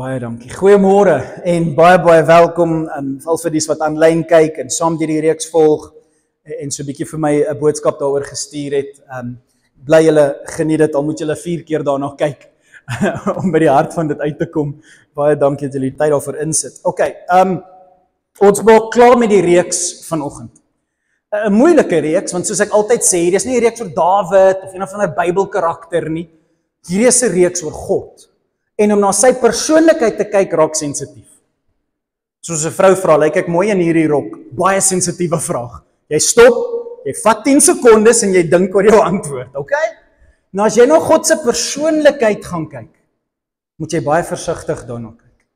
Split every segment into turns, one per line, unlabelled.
Baie dankie. Goeiemôre en baie welkom al vir dies wat aanlyn kyk en saam hierdie reeks volg en so 'n bietjie vir my 'n boodskap daaroor gestuur het. Bly julle geniet dit, al moet julle 4 keer daarna kyk om by die hart van dit uit te kom. Baie dankie dat julle tyd daarvoor insit. Okay, ons maak klaar met die reeks vanoggend. 'n Moeilike reeks, want soos ek altyd sê, hierdie is nie 'n reeks oor Dawid of een of ander Bybelkarakter nie. Hierdie is 'n reeks oor God. En om na sy persoonlikheid te kyk raak sensitief. Soos 'n vrou vra, lyk ek mooi in hierdie rok? Baie sensitiewe vraag. Jy stop, jy vat 10 sekondes en jy dink oor jou antwoord, okay? Nou as jy na God se persoonlikheid gaan kyk, moet jy baie versigtig daarna kyk.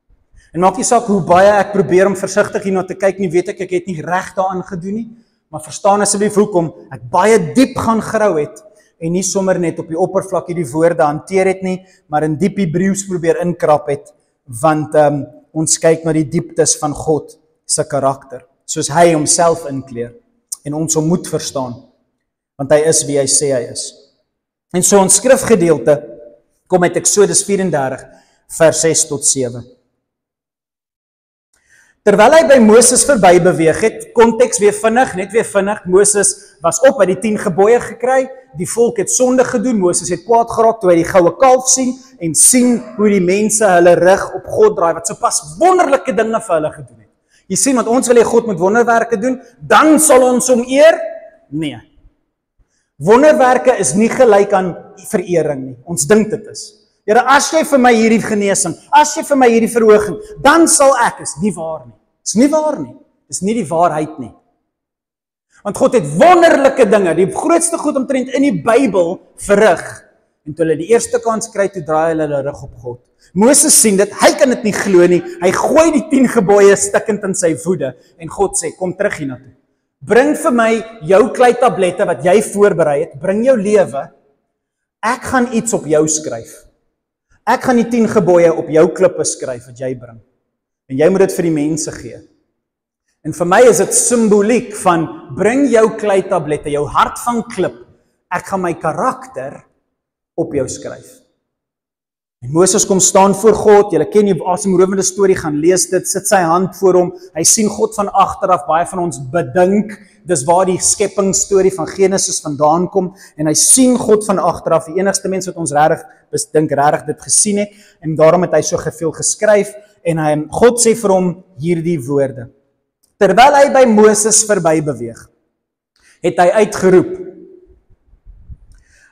En maak nie saak hoe baie ek probeer om versigtig hierna te kyk nie, weet ek het nie reg daaraan gedoen nie, maar verstaan asseblief hoekom ek baie diep gaan grou het en nie sommer net op die oppervlak hierdie woorde hanteer het nie, maar in diep Hebreëus probeer inkrap het, want ons kyk na die dieptes van God se karakter, soos hy homself inkleer, en ons hom moet verstaan, want hy is wie hy sê hy is. En so ons skrifgedeelte kom uit Eksodus 34, vers 6 tot 7. Terwyl hy by Moses verby beweeg het, konteks net weer vinnig, Moses was op, hy het die 10 gebooie gekry, die volk het sonde gedoen, Moses het kwaad geraak toe hy die goue kalf sien, en sien hoe die mense hulle rug op God draai, wat sopas wonderlike dinge vir hulle gedoen het. Jy sien, want ons wil hê God moet wonderwerke doen, dan sal ons hom eer? Nee. Wonderwerke is nie gelyk aan verering nie, ons dink dit is. Here, as jy vir my hierdie genesing, as jy vir my hierdie verhoging, dan sal ek, is nie waar nie. Is nie waar nie. Is nie die waarheid nie. Want God het wonderlike dinge, die grootste goed omtrent in die Bybel verrig. En toe hulle die eerste kans kry, toe draai hulle rug op God. Moses sien dit, hy kan dit nie glo nie. Hy gooi die 10 gebooie stikkend in sy woede en God sê, kom terug hiernatoe. Bring vir my jou kleitablette wat jy voorberei het, bring jou lewe. Ek gaan iets op jou skryf. Ek gaan die 10 gebooie op jou klippe skryf wat jy bring. En jy moet dit vir die mense gee. En vir my is dit simboliek van, bring jou kleitablette, jou hart van klip. Ek gaan my karakter op jou skryf. En Moses kom staan voor God, julle ken die asemrowende storie, gaan lees dit, sit sy hand voor hom, hy sien God van agteraf, baie van ons bedink, dis waar die skeppingsstorie van Genesis vandaan kom, en hy sien God van agteraf, die enigste mens wat ons dink regtig dit gesien het, en daarom het hy so veel geskryf, en God sê vir hom hierdie woorde. Terwyl hy by Moses verby beweeg, het hy uitgeroep,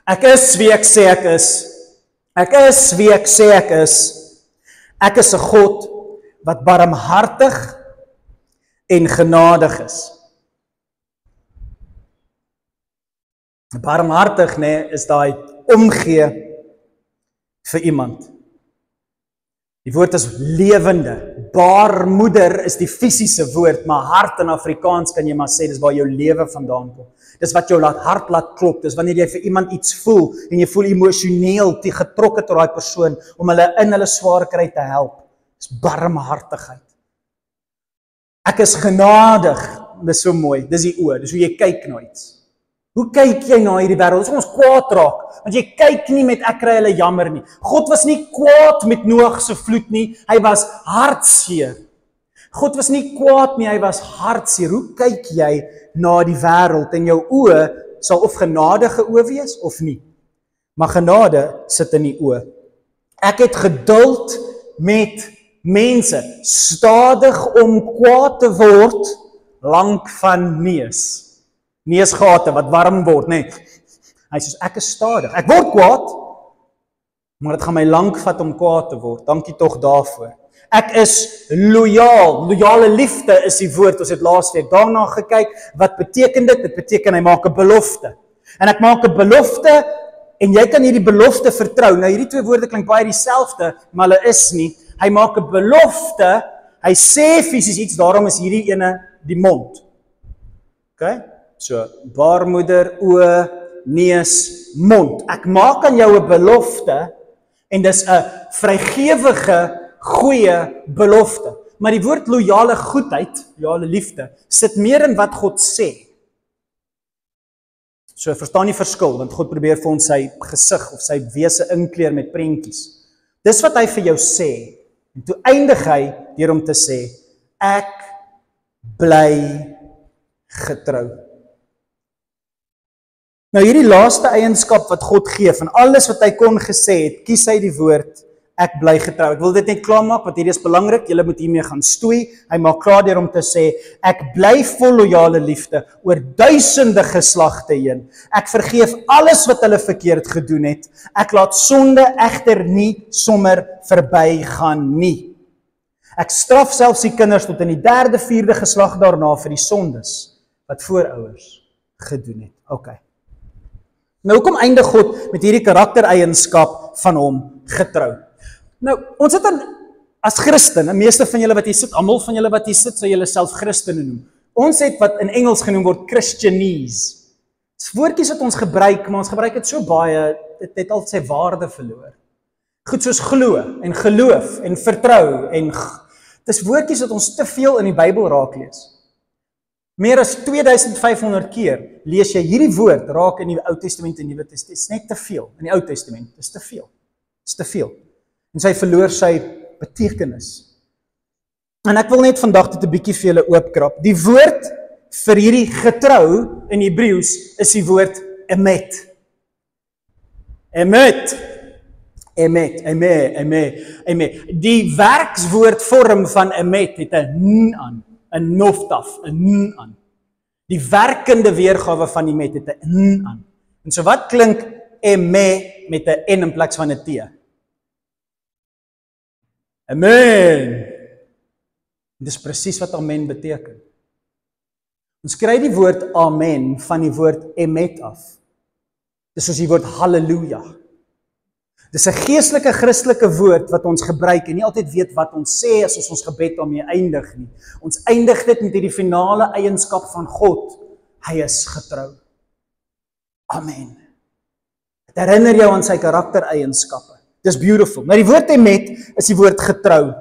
ek is wie ek sê ek is, ek is wie ek sê ek is 'n God wat barmhartig en genadig is. Barmhartig, is daai omgee vir iemand. Die woord is lewende. Baarmoeder is die fisiese woord, maar hart in Afrikaans kan jy maar sê, dis waar jou lewe vandaan kom. Dis wat jou hart laat klop, dis wanneer jy vir iemand iets voel, en jy voel emosioneel getrokke tot daai persoon, om hulle in hulle swaar kry te help. Dis barmhartigheid. Ek is genadig, dis so mooi, dis die oë, dis hoe jy kyk na iets. Hoe kyk jy na hierdie wêreld? Dis ons kwaad raak, want jy kyk nie met ek kry hulle jammer nie. God was nie kwaad met Noag se vloed nie, hy was hartseer. God was nie kwaad nie, hy was hartseer. Hoe kyk jy na die wêreld? En jou oë sal of genadige oë wees of nie. Maar genade sit in die oë. Ek het geduld met mense, stadig om kwaad te word, lank van neusgate wat warm word, Hy sê, ek is stadig, ek word kwaad, maar dit gaan my lank vat om kwaad te word, dankie tog daarvoor. Ek is loyaal, loyale liefde is die woord, ons het laasweek daarna gekyk, wat beteken dit? Dit beteken hy maak 'n belofte. En ek maak 'n belofte, en jy kan hierdie belofte vertrou. Nou hierdie 2 woorde klink baie dieselfde, maar hulle is nie. Hy maak 'n belofte, hy sê fisies iets, daarom is hierdie ene die mond. Okay? So, baarmoeder, oë, neus, mond. Ek maak aan jou 'n belofte, en dis 'n vrygewige, goeie belofte. Maar die woord loyale goedheid, loyale liefde, sit meer in wat God sê. So verstaan die verskil, want God probeer vir ons sy gesig of sy wese inkleer met prentjies. Dis wat hy vir jou sê. En toe eindig hy deur om te sê, ek bly getrou. Nou hierdie laaste eienskap wat God gee, van alles wat hy kon gesê het, kies hy die woord, ek bly getrou. Ek wil dit net klaarmaak, want hierdie is belangrik, julle moet hiermee gaan stoei. Hy maak klaar deur om te sê, ek bly vol loyale liefde oor duisende geslagte heen. Ek vergeef alles wat hulle verkeerd gedoen het. Ek laat sonde egter nie sommer verbygaan nie. Ek straf selfs die kinders tot in die 3de, 4de geslag daarna vir die sondes wat voorouers gedoen het. Okay. Nou hoekom eindig God met hierdie karaktereienskap van hom getrou? Nou, ons het as Christene, meeste van julle wat hier sit, almal van julle wat hier sit, sal julle self Christene noem. Ons het wat in Engels genoem word Christianese. Dis woordjies wat ons gebruik, maar ons gebruik dit so baie, dit het al sy waarde verloor. Goed soos glo en geloof en vertrou en dis woordjies wat ons te veel in die Bybel raak lees. Meer as 2500 keer lees jy hierdie woord raak in die Ou Testament en Nuwe Testament. Dit is net te veel in die Ou Testament. Dit is te veel. Dit is te veel. En sy verloor sy betekenis. En ek wil net vandag dit 'n bietjie vir julle oopkrap. Die woord vir hierdie getrou in Hebreëus is die woord emet. Emet. Emet, emet, emet, emet. Die werkswoordvorm van emet het 'n n aan, 'n noftaf, 'n n aan. Die werkende weergawe van emet het 'n n aan. En so wat klink eme met 'n n in plaas van 'n t? Amen. Dis presies wat amen beteken. Ons kry die woord amen van die woord emet af. Dis soos die woord halleluja. Dis 'n geestelike Christelike woord wat ons gebruik en nie altyd weet wat ons sê as ons gebed daarmee eindig nie. Ons eindig dit met hierdie finale eienskap van God. Hy is getrou. Amen. Dit herinner jou aan sy karaktereienskappe. Dis beautiful. Nou die woord emet is die woord getrou.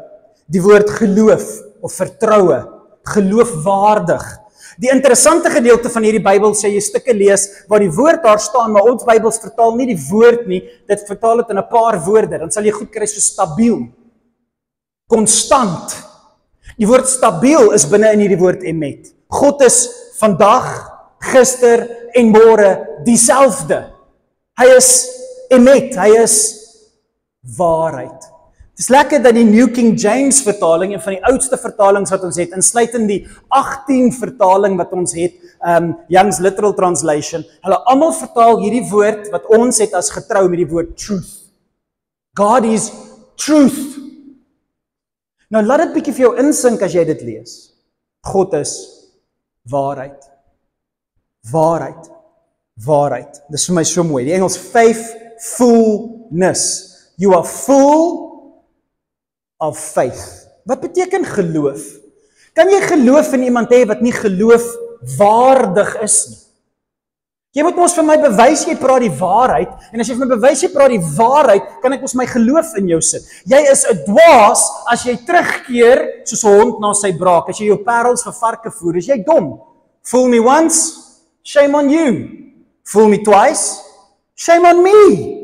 Die woord geloof of vertroue, geloofwaardig. Die interessante gedeelte van hierdie Bybel sê jy stukke lees waar die woord daar staan, maar ons Bybels vertaal nie die woord nie, dit vertaal dit in 'n paar woorde, dan sal jy goed kry so stabiel, konstant. Die woord stabiel is binne in hierdie woord emet. God is vandag, gister en môre dieselfde. Hy is emet, hy is waarheid. Het is lekker dat die New King James vertaling, een van die oudste vertalings wat ons het, insluitend die 18 vertaling wat ons het, Young's Literal Translation, hulle almal vertaal hierdie woord wat ons het as getrou met die woord truth. God is truth. Nou laat dit bietjie vir jou insink as jy dit lees. God is waarheid. Waarheid. Waarheid. Dis vir my so mooi. Die Engels faithfulness. You are full of faith. Wat beteken geloof? Kan jy geloof in iemand hê wat nie geloofwaardig is nie? Jy moet ons vir my bewys jy praat die waarheid, en as jy vir my bewys jy praat die waarheid, kan ek ons my geloof in jou sit. Jy is 'n dwaas as jy terugkeer soos 'n hond na sy braak, as jy jou parels vir varke voer, is jy dom. Fool me once, shame on you. Fool me twice, shame on me.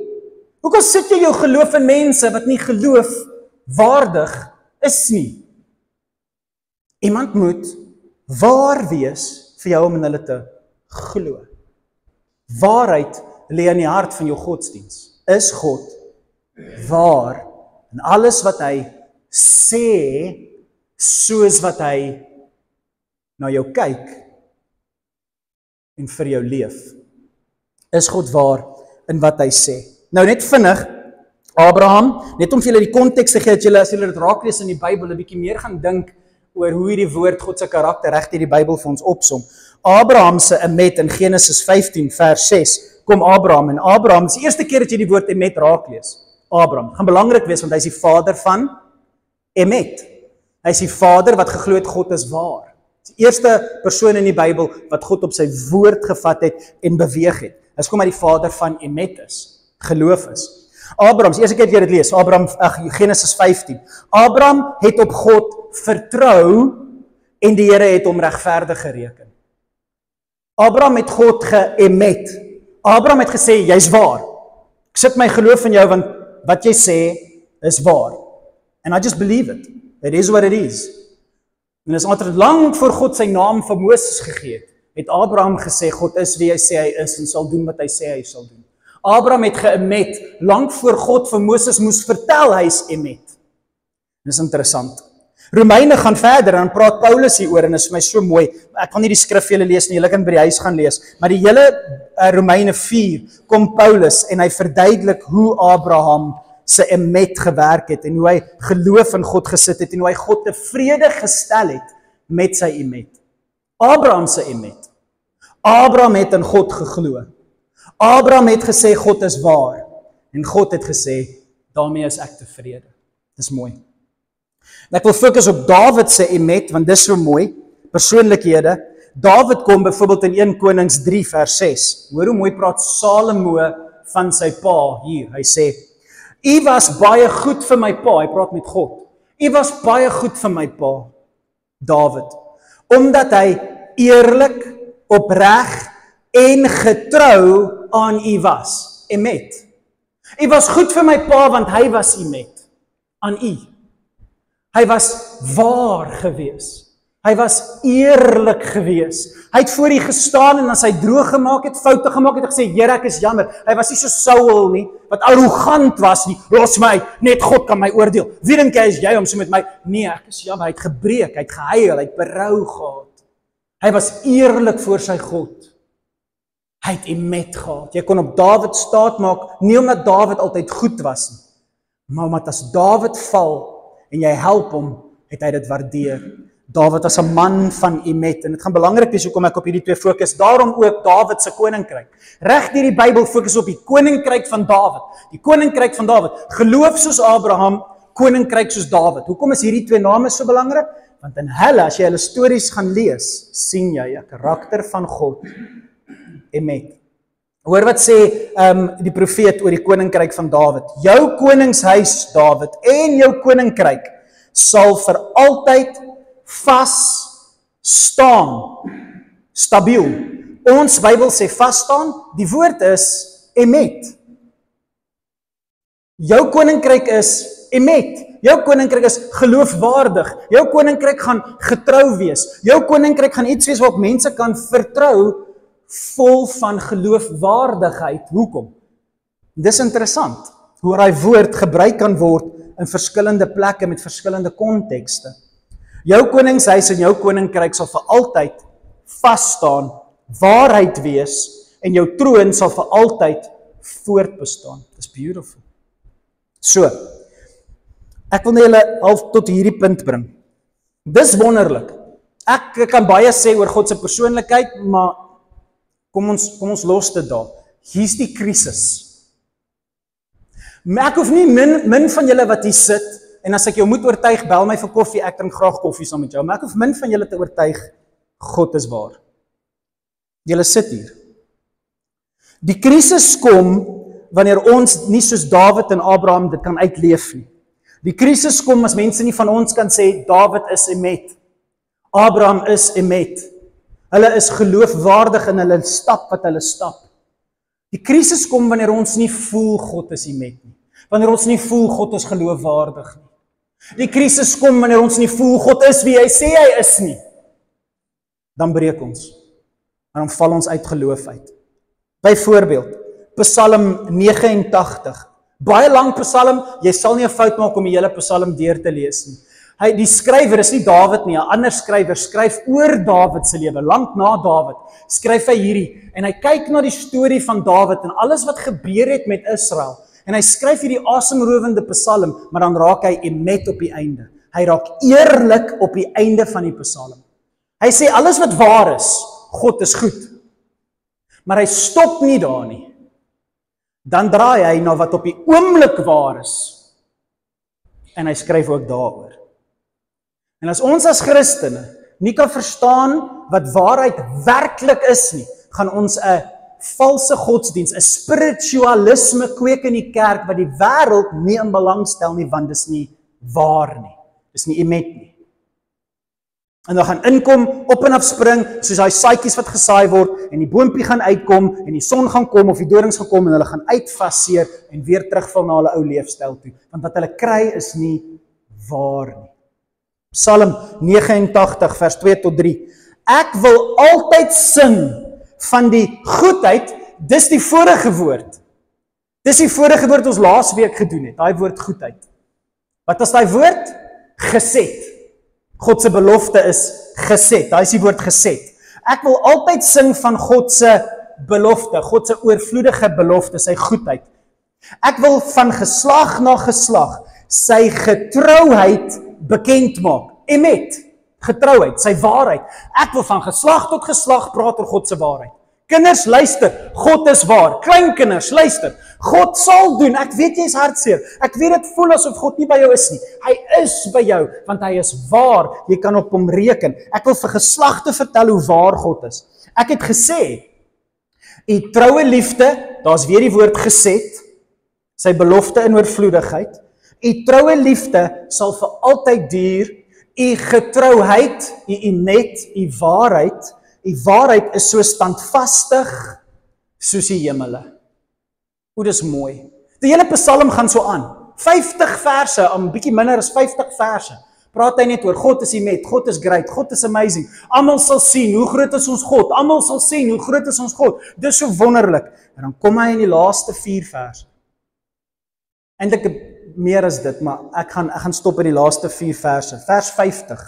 Hoekom sit jy jou geloof in mense wat nie geloofwaardig is nie? Iemand moet waar wees vir jou om in hulle te glo. Waarheid lê in die hart van jou godsdiens. Is God waar in alles wat hy sê, soos wat hy na jou kyk en vir jou leef? Is God waar in wat hy sê? Nou net vinnig, Abraham, net om vir julle die konteks te gee, dat julle as julle dit raak lees in die Bybel 'n bietjie meer gaan dink oor hoe hierdie woord God se karakter reg deur die Bybel vir ons opsom. Abraham se emet in Genesis 15 vers 6, kom Abraham, en Abraham, dis die eerste keer dat jy die woord emet raak lees. Abraham, gaan belangrik wees, want hy is die vader van emet. Hy is die vader wat geglo het God is waar. Dis die eerste persoon in die Bybel wat God op sy woord gevat het en beweeg het. Dis kom hy die vader van emet is, geloof is. Abraham, die eerste keer jy dit lees, Genesis 15. Abraham het op God vertrou en die Here het hom regverdig gereken. Abraham het God geëmet. Abraham het gesê, jy's waar. Ek sit my geloof in jou, want wat jy sê is waar. And I just believe it. It is what it is. En as altyd lank voor God sy naam vir Moses gegee het Abraham gesê, God is wie hy sê hy is en sal doen wat hy sê hy sal doen. Abraham het geëmet, lank voor God vir Moses moes vertel hy is emet. Dis interessant. Romeine gaan verder en praat Paulus hieroor en is vir my so mooi. Ek kan nie die skrif vir julle lees nie, julle kan by die huis gaan lees. Maar die hele Romeine 4 kom Paulus en hy verduidelik hoe Abraham sy emet gewerk het en hoe hy geloof in God gesit het en hoe hy God tevrede gestel het met sy emet. Abraham se emet. Abraham het in God geglo. Abraham het gesê God is waar en God het gesê daarmee is ek tevrede. Dis mooi. En ek wil fokus op Dawid se emet want dis so mooi, persoonlikhede. Dawid kom byvoorbeeld in 1 Konings 3 vers 6. Hoor hoe mooi praat Salomo van sy pa hier. Hy sê: "U was baie goed vir my pa," hy praat met God. "U was baie goed vir my pa, Dawid, omdat hy eerlik, opreg en getrou aan u was." Emet. U was goed vir my pa want hy was emet aan u. Hy was waar gewees. Hy was eerlik gewees. Hy het voor u gestaan en as hy droog gemaak het, foute gemaak het, gesê, Here, ek is jammer. Hy was nie so Saul nie, wat arrogant was nie. Los my, net God kan my oordeel. Wie dink jy is jy om so met my? Nee, ek is jammer. Hy het gebreek, hy het gehuil, hy het berou gehad. Hy was eerlik voor sy God. Hy het emet gehad. Jy kon op Dawid staat maak, nie omdat Dawid altyd goed was nie, maar omdat as Dawid val en jy help hom, het hy dit waardeer. Dawid as 'n man van emet, en dit gaan belangrik wees hoekom ek op hierdie twee fokus, daarom ook Dawid se koninkryk. Reg deur die Bybel fokus op die koninkryk van Dawid. Die koninkryk van Dawid, geloof soos Abraham, koninkryk soos Dawid. Hoekom is hierdie twee name so belangrik? Want in hulle, as jy hulle stories gaan lees, sien jy 'n karakter van God, emet. Hoor wat sê die profeet oor die koninkryk van Dawid. Jou koningshuis, Dawid, en jou koninkryk sal vir altyd vas staan, stabiel. Ons Bybel sê vas staan, die woord is emet. Jou koninkryk is emet. Jou koninkryk is geloofwaardig. Jou koninkryk gaan getrou wees. Jou koninkryk gaan iets wees wat mense kan vertrou, vol van geloofwaardigheid. Hoekom? Dis interessant, hoe daai woord gebruik kan word in verskillende plekke met verskillende kontekste. Jou koningshuis en jou koninkryk sal vir altyd vas staan, waarheid wees, en jou troon sal vir altyd voortbestaan. Dis beautiful. So, ek wil net julle half tot hierdie punt bring. Dis wonderlik. Ek kan baie sê oor God se persoonlikheid, maar kom ons los dit daar. Hier's die krisis. Ek hoef nie min van julle wat hier sit, en as ek jou moet oortuig, bel my vir koffie, ek drink graag koffie saam met jou, maar ek hoef min van julle te oortuig, God is waar. Julle sit hier. Die krisis kom, wanneer ons nie soos Dawid en Abraham dit kan uitleef nie. Die krisis kom as mense nie van ons kan sê, Dawid is emet, Abraham is emet, hulle is geloofwaardig in hulle stap wat hulle stap. Die krisis kom wanneer ons nie voel God is emet nie, wanneer ons nie voel God is geloofwaardig nie. Die krisis kom wanneer ons nie voel God is wie hy sê hy is nie. Dan breek ons, en dan val ons uit geloof uit. Byvoorbeeld, Psalm 89, baie lang Psalm, jy sal nie 'n fout maak om die hele Psalm deur te lees nie. Die skrywer is nie Dawid nie, 'n ander skrywer skryf oor Dawid se lewe, lank na Dawid, skryf hy hierdie, en hy kyk na die storie van Dawid en alles wat gebeur het met Israel, en hy skryf hierdie asemrowende Psalm, maar dan raak hy emet op die einde. Hy raak eerlik op die einde van die Psalm. Hy sê alles wat waar is, God is goed, maar hy stop nie daar nie. Dan draai hy na wat op die oomblik waar is, en hy skryf ook daaroor. En as ons as Christene nie kan verstaan wat waarheid werklik is nie, gaan ons 'n valse godsdiens, 'n spiritualisme kweek in die kerk wat die wêreld nie in belang stel nie, want dis nie waar nie. Dis nie emet nie. En dan gaan inkom, op en af spring, soos daai saadjies wat gesaai word, en die boompie gaan uitkom, en die son gaan kom, of die dorings gaan kom, en hulle gaan uitfaseer, en weer terugval na hulle ou leefstyl toe. Want wat hulle kry is nie waar nie. Psalm 89 vers 2 tot 3. Ek wil altyd sing van die goedheid, dis die vorige woord. Dis die vorige woord ons laas week gedoen het, daai woord goedheid. Wat is daai woord? Geset. God se belofte is geset, daai is die woord geset. Ek wil altyd sing van God se belofte, God se oorvloedige belofte, sy goedheid. Ek wil van geslag na geslag sy getrouheid bekend maak. Emet, getrouheid, sy waarheid. Ek wil van geslag tot geslag praat oor God se waarheid. Kinders, luister, God is waar. Kleinkinders, luister, God sal doen. Ek weet jy is hartseer. Ek weet dit voel asof God nie by jou is nie. Hy is by jou, want hy is waar. Jy kan op hom reken. Ek wil vir geslagte vertel hoe waar God is. Ek het gesê, u troue liefde, daar's weer die woord geset, sy belofte in oorvloedigheid. U troue liefde sal vir altyd duur. U getrouheid, u emet, u waarheid is so standvastig soos die hemele. O, dis mooi. Die hele Psalm gaan so aan. 50 verse, 'n bietjie minder as 50 verse. Praat hy net oor God is emet, God is great, God is amazing. Almal sal sien hoe groot is ons God. Almal sal sien hoe groot is ons God. Dis so wonderlik. En dan kom hy in die laaste 4 verse. Eintlik meer as dit, maar ek gaan stop by die laaste 4 verse. Vers 50.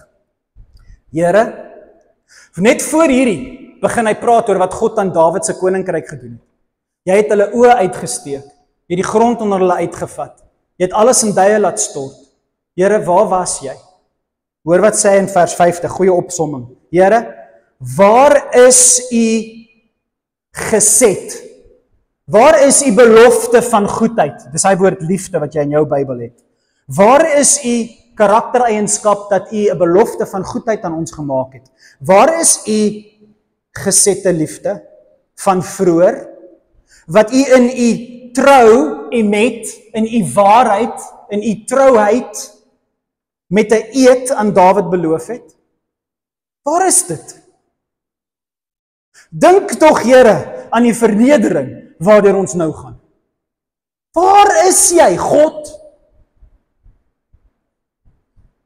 Here, net voor hierdie begin hy praat oor wat God aan Dawid se koninkryk gedoen het. Jy het hulle oë uitgesteek, jy het die grond onder hulle uitgevat, jy het alles in duie laat stort. Here, waar was jy? Hoor wat sê hy in vers 50, goeie opsomming. Here, waar is u geset? Waar is u belofte van goedheid? Dis hy woord liefde wat jy in jou Bybel het. Waar is u karaktereienskap dat u 'n belofte van goedheid aan ons gemaak het? Waar is u gesette liefde van vroeër? Wat u in u trou, emet, in u waarheid, in u trouheid met 'n eed aan Dawid beloof het? Waar is dit? Dink tog, Here, aan die vernedering waardeur ons nou gaan. Waar is jy, God?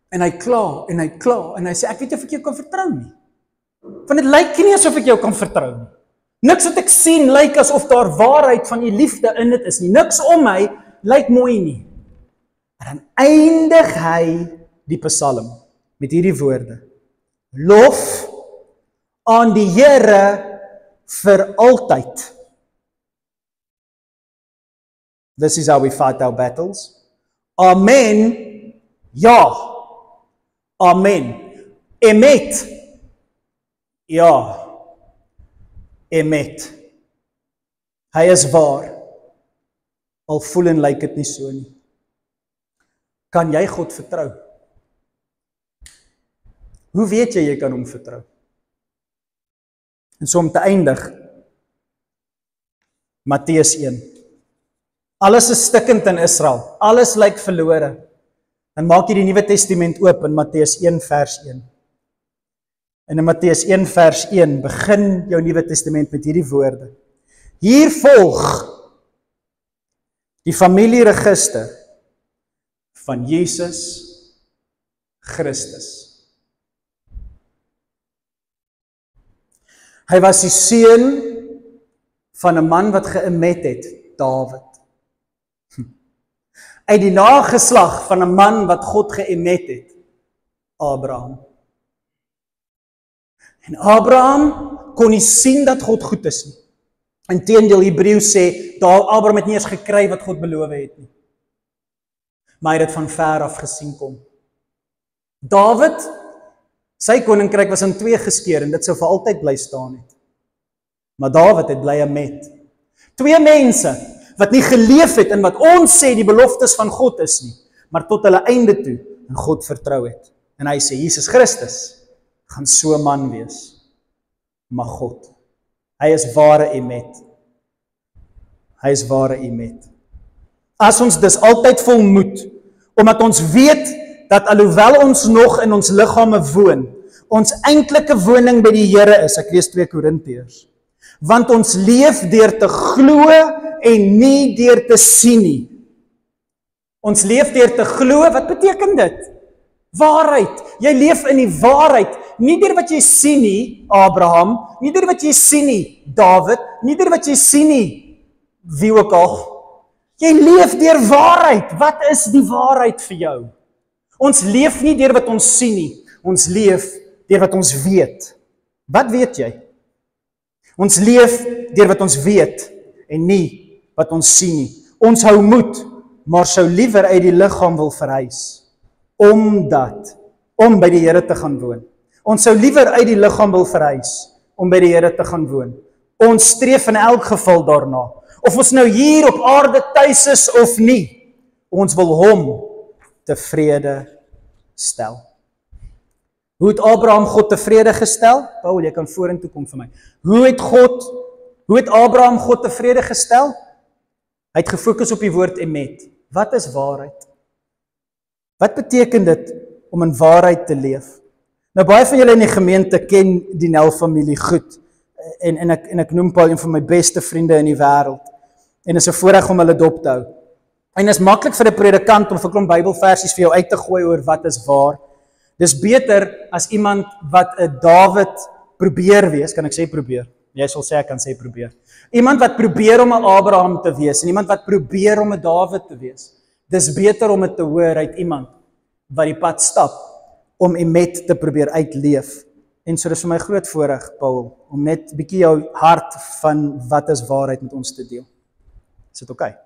En hy kla, en hy sê, ek weet nie of ek jou kan vertrou nie. Want dit lyk nie asof ek jou kan vertrou nie. Niks wat ek sien lyk asof daar waarheid van die liefde in dit is nie. Niks om my lyk mooi nie. Maar dan eindig hy die Psalm met hierdie woorde. Lof aan die Here vir altyd. This is how we fight our battles. Amen. Ja. Amen. Emet. Ja. Emet. Hy is waar. Al voel en lyk dit nie so nie. Kan jy God vertrou? Hoe weet jy kan hom vertrou? En so om te eindig, Matteus 1. Alles is stikkend in Israel. Alles lyk verlore. Dan maak jy die Nuwe Testament oop in Matteus 1 vers 1. En in Matteus 1 vers 1 begin jou Nuwe Testament met hierdie woorde. Hier volg die familieregister van Jesus Christus. Hy was die seun van 'n man wat geëmet het, Dawid. Uit die nageslag van 'n man wat God geëmet het, Abraham. En Abraham kon nie sien dat God goed is nie. Inteendeel, Hebreërs sê, Abraham het nie eens gekry wat God beloof het nie. Maar hy het dit van ver af gesien kom. Dawid, sy koninkryk was in 2 geskeur en dit sou vir altyd bly staan het. Maar Dawid het bly met 2 mense wat nie geleef het in wat ons sê die beloftes van God is nie, maar tot hulle einde toe in God vertrou het. En hy sê, Jesus Christus gaan so 'n man wees. Maar God, hy is ware emet. Hy is ware emet. As ons dus altyd vol moed, omdat ons weet dat alhoewel ons nog in ons liggame woon, ons eintlike woning by die Here is, ek lees 2 Korintiërs, want ons leef deur te glo en nie deur te sien nie. Ons leef deur te glo, wat beteken dit? Waarheid. Jy leef in die waarheid. Nie deur wat jy sien nie, Abraham, nie deur wat jy sien nie, Dawid, nie deur wat jy sien nie, wie ook al. Jy leef deur waarheid. Wat is die waarheid vir jou? Ons leef nie deur wat ons sien nie. Ons leef deur wat ons weet. Wat weet jy? Ons leef deur wat ons weet en nie wat ons sien nie. Ons hou moed, maar sou liewer uit die liggaam wil verhuis, om by die Here te gaan woon. Ons sou liewer uit die liggaam wil verhuis, om by die Here te gaan woon. Ons streef in elk geval daarna. Of ons nou hier op aarde tuis is of nie, ons wil hom tevrede stel. Hoe het Abraham God tevrede gestel? Paul, jy kan vorentoe kom vir my. Hoe het Abraham God tevrede gestel? Hy het gefokus op die woord emet. Wat is waarheid? Wat beteken dit om in waarheid te leef? Nou baie van julle in die gemeente ken die Nel familie goed. En ek noem Paul een van my beste vriende in die wêreld. En is 'n voorreg om hulle dop te hou. En is maklik vir 'n predikant om 'n klomp Bybelversies vir jou uit te gooi oor wat is waar. Dis beter as iemand wat 'n Dawid probeer wees, kan ek sê probeer. Jy sal sê ek kan sê probeer. Iemand wat probeer om 'n Abraham te wees en iemand wat probeer om 'n Dawid te wees. Dis beter om dit te hoor uit iemand wat die pad stap om emet te probeer uitleef. En so dis vir my groot voorreg, Paul, om net 'n bietjie jou hart van wat is waarheid met ons te deel. Is dit oké?